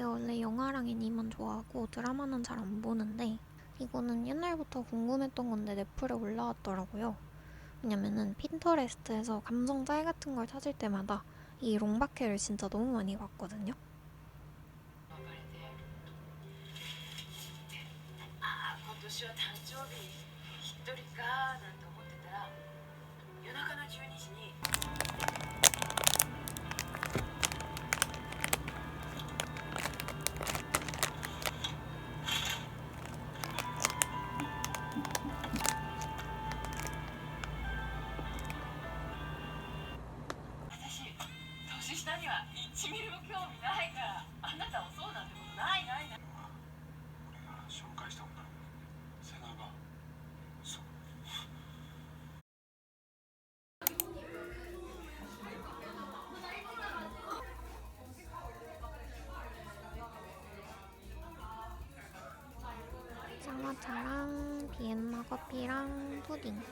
제가 원래 영화랑 애니만 좋아하고 드라마는 잘 안 보는데 이거는 옛날부터 궁금했던 건데 넷플에 올라왔더라고요. 왜냐면은 핀터레스트에서 감성 짤 같은 걸 찾을 때마다 이 롱바케를 진짜 너무 많이 봤거든요. 今年は誕生日1人かなんて思ってたら夜中の12時に 私年下には1ミリも興味ないから、あなたもそうなんてことないないない。俺が紹介した女の子、瀬名が嘘。 쌍화차랑 비엔나 커피랑 푸딩.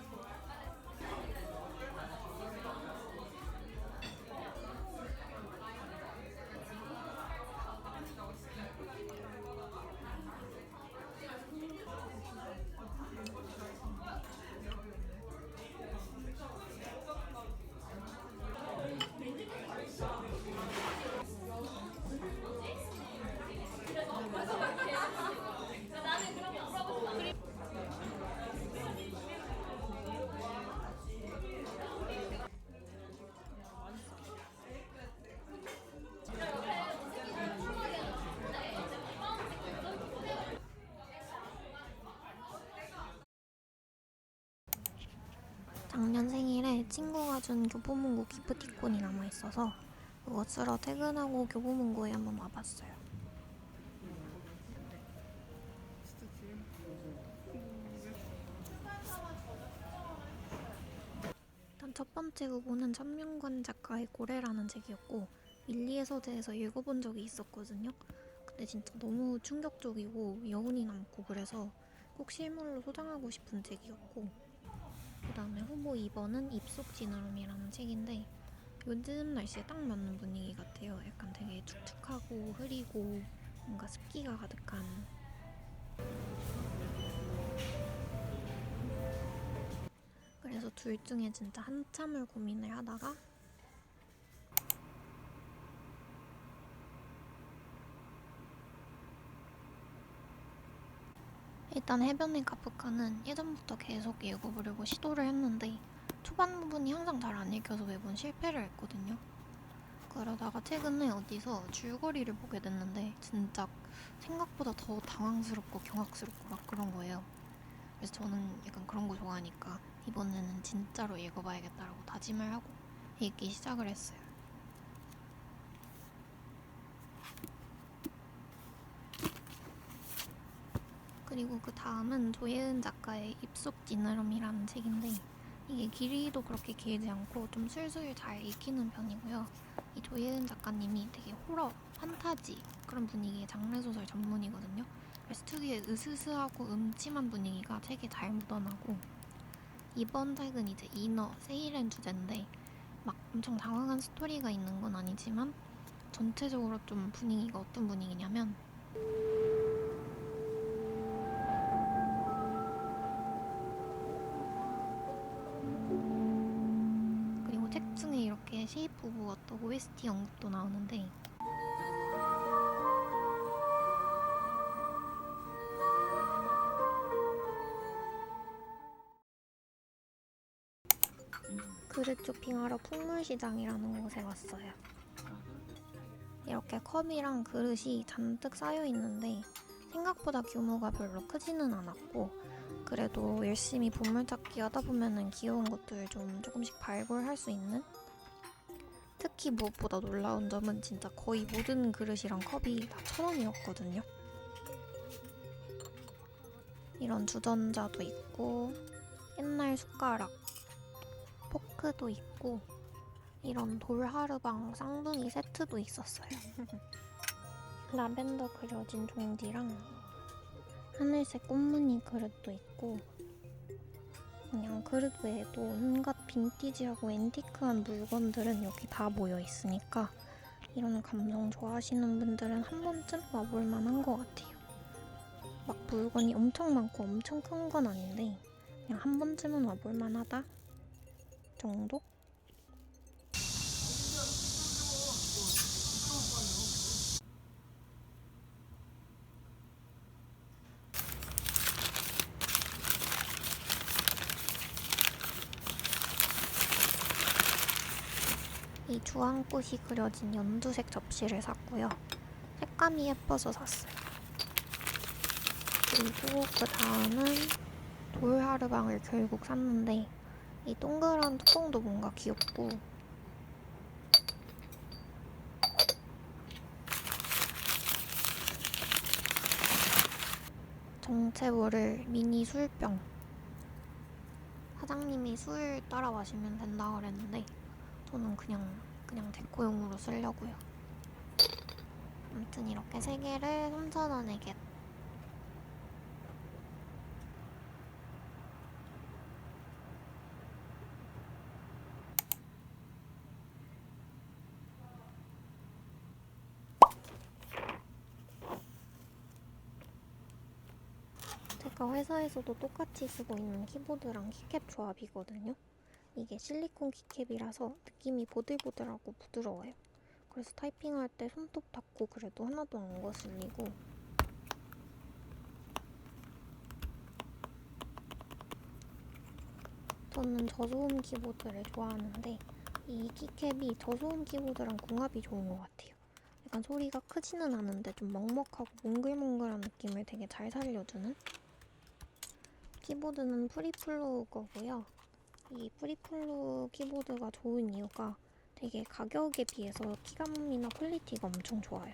작년 생일에 친구가 준 교보문고 기프티콘이 남아있어서 그거 쓰러 퇴근하고 교보문고에 한번 와봤어요. 일단 첫 번째 후보는 천명관 작가의 고래라는 책이었고 밀리의 서재에서 읽어본 적이 있었거든요. 근데 진짜 너무 충격적이고 여운이 남고 그래서 꼭 실물로 소장하고 싶은 책이었고, 그 다음에 후보 2번은 입속 지느러미라는 책인데 요즘 날씨에 딱 맞는 분위기 같아요. 약간 되게 축축하고 흐리고 뭔가 습기가 가득한. 그래서 둘 중에 진짜 한참을 고민을 하다가 일단 해변의 카프카는 예전부터 계속 읽어보려고 시도를 했는데 초반 부분이 항상 잘 안 읽혀서 매번 실패를 했거든요. 그러다가 최근에 어디서 줄거리를 보게 됐는데 진짜 생각보다 더 당황스럽고 경악스럽고 막 그런 거예요. 그래서 저는 약간 그런 거 좋아하니까 이번에는 진짜로 읽어봐야겠다라고 다짐을 하고 읽기 시작을 했어요. 그리고 그 다음은 조예은 작가의 입속 지느러미라는 책인데 이게 길이도 그렇게 길지 않고 좀 술술 잘 읽히는 편이고요. 이 조예은 작가님이 되게 호러, 판타지 그런 분위기의 장르소설 전문이거든요. 그래서 특유의 으스스하고 음침한 분위기가 책에 잘 묻어나고, 이번 책은 이제 이너, 세이렌 주제인데 막 엄청 당황한 스토리가 있는 건 아니지만 전체적으로 좀 분위기가 어떤 분위기냐면 그리고 책 중에 이렇게 시입 부부와 또 OST 언급도 나오는데 그릇 쇼핑하러 풍물시장이라는 곳에 왔어요. 이렇게 컵이랑 그릇이 잔뜩 쌓여있는데 생각보다 규모가 별로 크지는 않았고, 그래도 열심히 보물찾기 하다 보면은 귀여운 것들 좀 조금씩 발굴할 수 있는? 특히 무엇보다 놀라운 점은 진짜 거의 모든 그릇이랑 컵이 다 1,000원이었거든요. 이런 주전자도 있고 옛날 숟가락, 포크도 있고 이런 돌하르방 쌍둥이 세트도 있었어요. 라벤더 그려진 종지랑 하늘색 꽃무늬 그릇도 있고, 그냥 그릇 외에도 온갖 빈티지하고 앤티크한 물건들은 여기 다 모여 있으니까 이런 감성 좋아하시는 분들은 한 번쯤 와볼 만한 것 같아요. 막 물건이 엄청 많고 엄청 큰 건 아닌데 그냥 한 번쯤은 와볼 만하다 정도? 이 주황꽃이 그려진 연두색 접시를 샀고요. 색감이 예뻐서 샀어요. 그리고 그 다음은 돌하르방을 결국 샀는데 이 동그란 뚜껑도 뭔가 귀엽고 정체 모를 미니 술병. 사장님이 술 따라 마시면 된다 그랬는데 저는 그냥 데코용으로 쓰려고요. 아무튼 이렇게 3개를 3,000원에 겟. 제가 회사에서도 똑같이 쓰고 있는 키보드랑 키캡 조합이거든요. 이게 실리콘 키캡이라서 느낌이 보들보들하고 부드러워요. 그래서 타이핑할 때 손톱 닿고 그래도 하나도 안 거슬리고 저는 저소음 키보드를 좋아하는데 이 키캡이 저소음 키보드랑 궁합이 좋은 것 같아요. 약간 소리가 크지는 않은데 좀 먹먹하고 몽글몽글한 느낌을 되게 잘 살려주는 키보드는 프리플로우 거고요. 이 프리플로우 키보드가 좋은 이유가 되게 가격에 비해서 키감이나 퀄리티가 엄청 좋아요.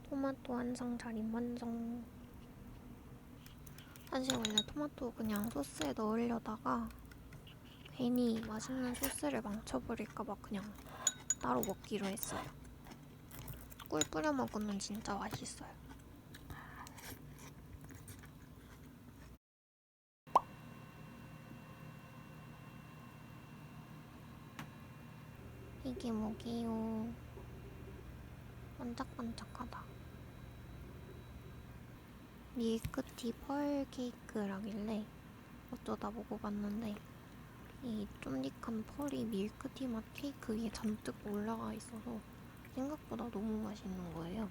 토마토 한상 차림 완성. 사실 원래 토마토 그냥 소스에 넣으려다가 괜히 맛있는 소스를 망쳐버릴까봐 그냥 따로 먹기로 했어요. 꿀 뿌려 먹으면 진짜 맛있어요. 이게 뭐게요? 반짝반짝하다. 밀크티 펄 케이크라길래 어쩌다 먹어봤는데 이 쫀득한 펄이 밀크티 맛 케이크 위에 잔뜩 올라가 있어서 생각보다 너무 맛있는 거예요.